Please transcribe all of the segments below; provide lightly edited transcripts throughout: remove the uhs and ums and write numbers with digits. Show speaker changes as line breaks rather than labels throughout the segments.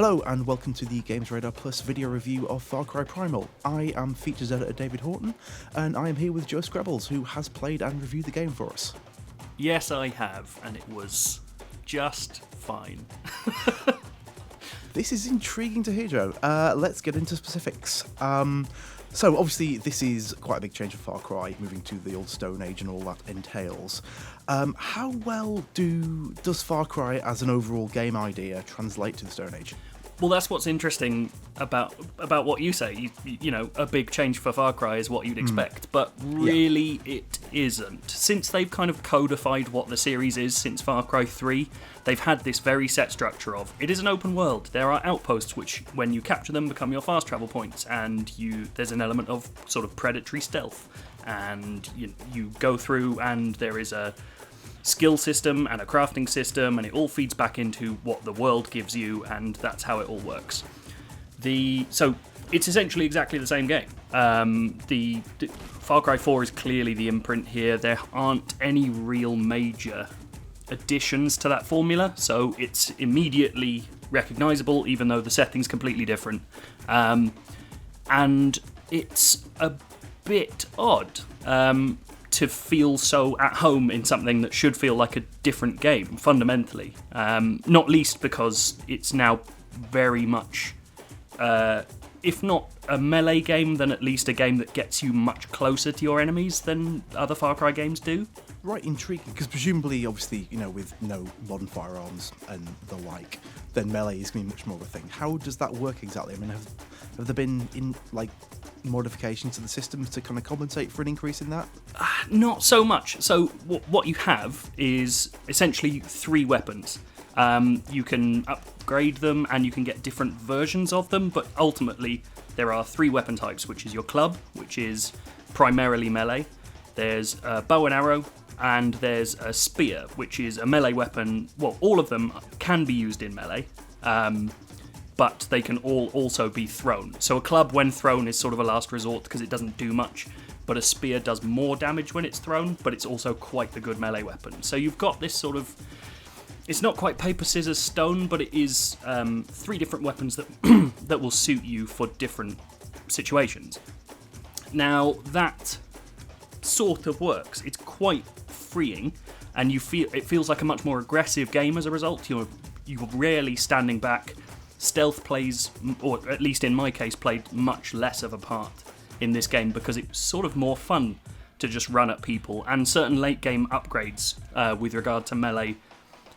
Hello and welcome to the Games Radar Plus video review of Far Cry Primal. I am features editor David Horton, and I am here with Joe Scrabbles, who has played and reviewed the game for us.
Yes, I have, and it was just fine.
This is intriguing to hear, Joe. Let's get into specifics. So obviously this is quite a big change for Far Cry, moving to the old Stone Age and all that entails. How well does Far Cry as an overall game idea translate to the Stone Age?
Well, that's what's interesting about what you say. You know, a big change for Far Cry is what you'd expect, but really it isn't. Since they've kind of codified what the series is since Far Cry 3, they've had this very set structure of, it is an open world. There are outposts which, when you capture them, become your fast travel points, and there's an element of sort of predatory stealth. And you go through, and there is a skill system and a crafting system, and it all feeds back into what the world gives you, and that's how it all works. So it's essentially exactly the same game. The Far Cry 4 is clearly the imprint here. There aren't any real major additions to that formula, so it's immediately recognizable, even though the setting's completely different. And it's a bit odd to feel so at home in something that should feel like a different game, fundamentally. Not least because it's now very much, if not a melee game, then at least a game that gets you much closer to your enemies than other Far Cry games do.
Right, intriguing, because presumably, obviously, with no modern firearms and the like, then melee is going to be much more of a thing. How does that work exactly? I mean, have there been, modifications to the systems to kind of compensate for an increase in that?
Not so much. So what you have is essentially 3 weapons. You can upgrade them and you can get different versions of them, but ultimately there are 3 weapon types, which is your club, which is primarily melee. There's a bow and arrow, and there's a spear, which is a melee weapon. Well, all of them can be used in melee, but they can all also be thrown. So a club, when thrown, is sort of a last resort because it doesn't do much, but a spear does more damage when it's thrown, but it's also quite a good melee weapon. So you've got this sort of, it's not quite paper, scissors, stone, but it is 3 different weapons that that will suit you for different situations. Now, that sort of works. It's quite freeing, and it feels like a much more aggressive game as a result. You're rarely standing back. Stealth plays, or at least in my case, played much less of a part in this game because it's sort of more fun to just run at people, and certain late game upgrades with regard to melee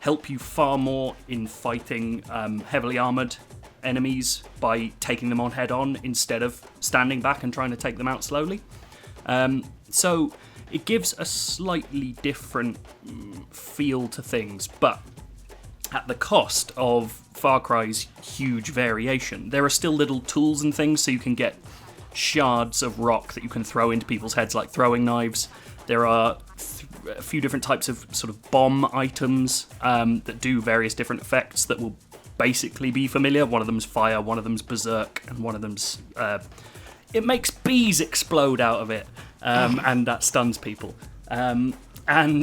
help you far more in fighting heavily armoured enemies by taking them on head on instead of standing back and trying to take them out slowly. So it gives a slightly different feel to things, but at the cost of Far Cry's huge variation. There are still little tools and things, so you can get shards of rock that you can throw into people's heads like throwing knives. There are a few different types of sort of bomb items that do various different effects that will basically be familiar. One of them's fire, one of them's berserk, and one of them's it makes bees explode out of it, and that stuns people. And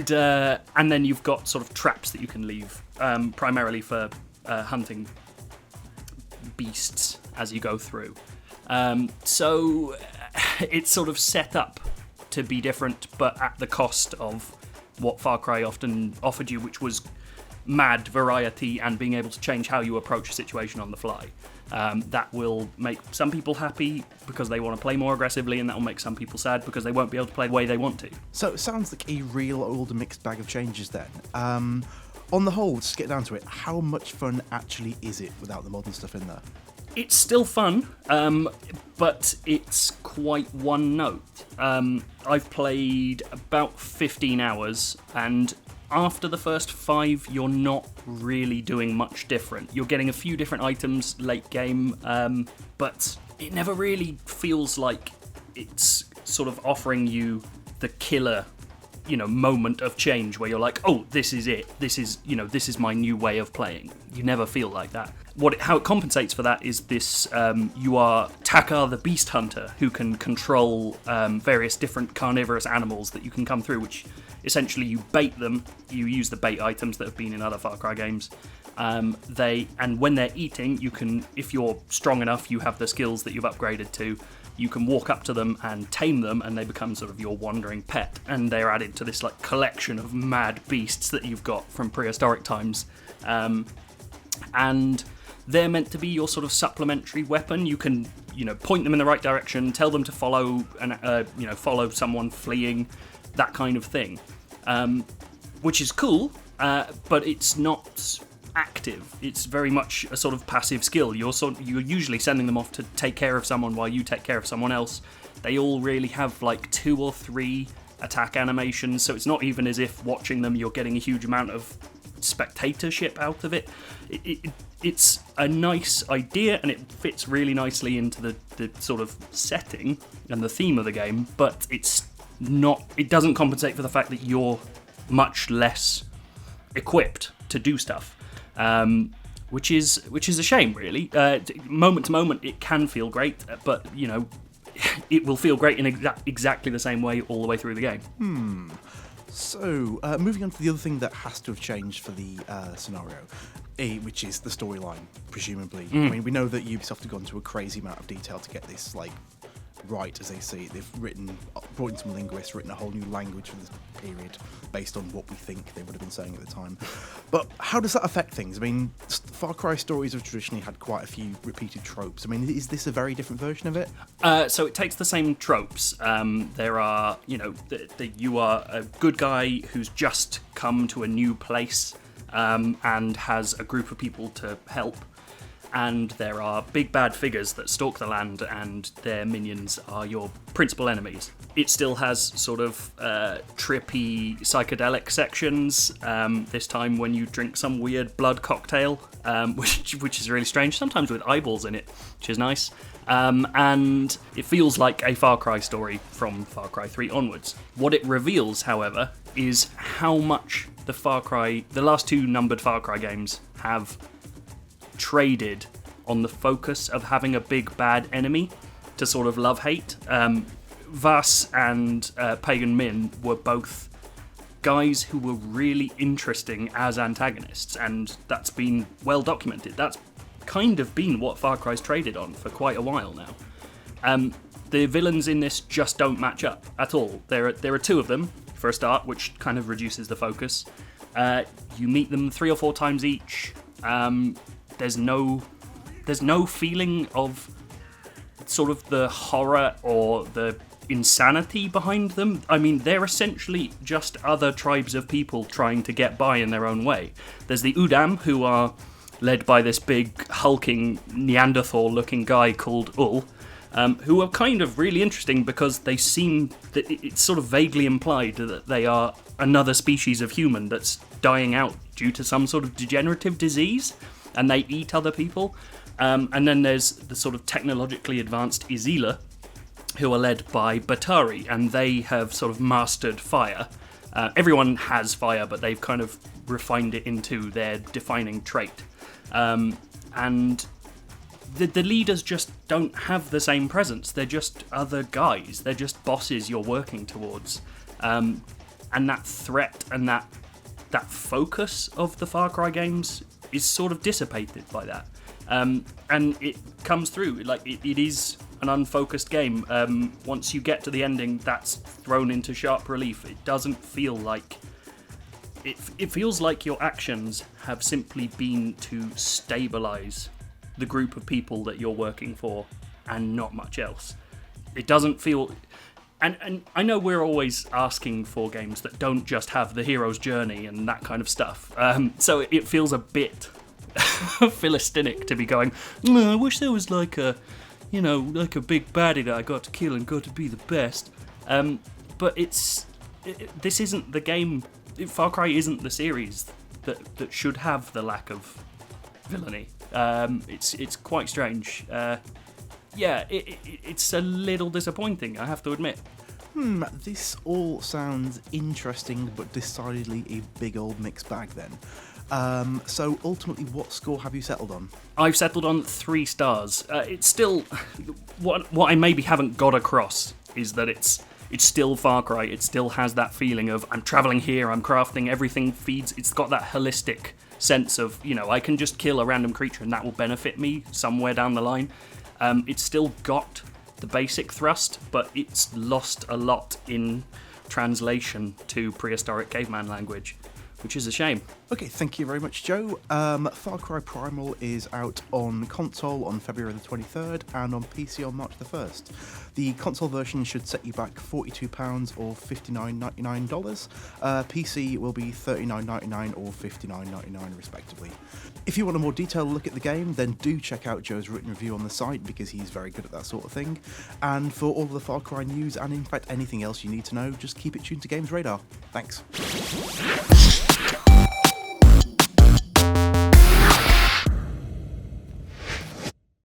then you've got sort of traps that you can leave, primarily for hunting beasts as you go through. So it's sort of set up to be different, but at the cost of what Far Cry often offered you, which was mad variety and being able to change how you approach a situation on the fly. That will make some people happy because they want to play more aggressively, and that will make some people sad because they won't be able to play the way they want to.
So it sounds like a real old mixed bag of changes then. On the whole, just get down to it, how much fun actually is it without the modern stuff in there?
It's still fun, but it's quite one note. I've played about 15 hours, and after the first 5, you're not really doing much different. You're getting a few different items late game, but it never really feels like it's sort of offering you the killer, moment of change where you're like, oh, this is it. This is my new way of playing. You never feel like that. How it compensates for that is this, you are Takar the Beast Hunter, who can control various different carnivorous animals that you can come through, which essentially you bait them, you use the bait items that have been in other Far Cry games, And when they're eating, you can, if you're strong enough, you have the skills that you've upgraded to, you can walk up to them and tame them, and they become sort of your wandering pet. And they're added to this like collection of mad beasts that you've got from prehistoric times. And they're meant to be your sort of supplementary weapon. You can, point them in the right direction, tell them to follow, and follow someone fleeing, that kind of thing, which is cool. But it's not active. It's very much a sort of passive skill. You're usually sending them off to take care of someone while you take care of someone else. They all really have like 2 or 3 attack animations, so it's not even as if watching them you're getting a huge amount of spectatorship out of it. It's a nice idea, and it fits really nicely into the sort of setting and the theme of the game, but it doesn't compensate for the fact that you're much less equipped to do stuff, which is a shame, really. Moment to moment, it can feel great, but it will feel great in exactly the same way all the way through the game.
So, moving on to the other thing that has to have changed for the scenario, which is the storyline, presumably. I mean, we know that Ubisoft have gone to a crazy amount of detail to get this right as they see it. They've brought in some linguists, written a whole new language for this period based on what we think they would have been saying at the time. But how does that affect things? I mean, Far Cry stories have traditionally had quite a few repeated tropes. I mean, is this a very different version of it?
So it takes the same tropes. There are, you are a good guy who's just come to a new place and has a group of people to help. And there are big bad figures that stalk the land, and their minions are your principal enemies. It still has sort of trippy psychedelic sections, this time when you drink some weird blood cocktail, which is really strange, sometimes with eyeballs in it, which is nice. And it feels like a Far Cry story from Far Cry 3 onwards. What it reveals, however, is how much the last 2 numbered Far Cry games have traded on the focus of having a big bad enemy to sort of love-hate. Vass and Pagan Min were both guys who were really interesting as antagonists, and that's been well documented. That's kind of been what Far Cry's traded on for quite a while now. The villains in this just don't match up at all. There are 2 of them, for a start, which kind of reduces the focus. You meet them 3 or 4 times each. There's no feeling of sort of the horror or the insanity behind them. I mean, they're essentially just other tribes of people trying to get by in their own way. There's the Udam, who are led by this big, hulking, Neanderthal-looking guy called Ul, who are kind of really interesting because they seem that it's sort of vaguely implied that they are another species of human that's dying out due to some sort of degenerative disease, and they eat other people. And then there's the sort of technologically advanced Izila, who are led by Batari, and they have sort of mastered fire. Everyone has fire, but they've kind of refined it into their defining trait. And the leaders just don't have the same presence. They're just other guys. They're just bosses you're working towards. And that threat and that focus of the Far Cry games is sort of dissipated by that. And it comes through, it is an unfocused game. Once you get to the ending, that's thrown into sharp relief. It doesn't feel like... It feels like your actions have simply been to stabilise the group of people that you're working for, and not much else. It doesn't feel... And I know we're always asking for games that don't just have the hero's journey and that kind of stuff. So it feels a bit Philistinic to be going, I wish there was like a big baddie that I got to kill and got to be the best. But this isn't the game. Far Cry isn't the series that should have the lack of villainy. It's quite strange. It's a little disappointing, I have to admit.
This all sounds interesting, but decidedly a big old mixed bag then. So ultimately, what score have you settled on?
I've settled on 3 stars. It's still... What I maybe haven't got across is that it's still Far Cry. It still has that feeling of, I'm travelling here, I'm crafting, everything feeds... It's got that holistic sense of, I can just kill a random creature and that will benefit me somewhere down the line. It's still got the basic thrust, but it's lost a lot in translation to prehistoric caveman language, which is a shame.
Okay, thank you very much, Joe. Far Cry Primal is out on console on February the 23rd and on PC on March the 1st. The console version should set you back £42 or $59.99. PC will be $39.99 or $59.99 respectively. If you want a more detailed look at the game, then do check out Joe's written review on the site because he's very good at that sort of thing. And for all of the Far Cry news and in fact anything else you need to know, just keep it tuned to Games Radar. Thanks.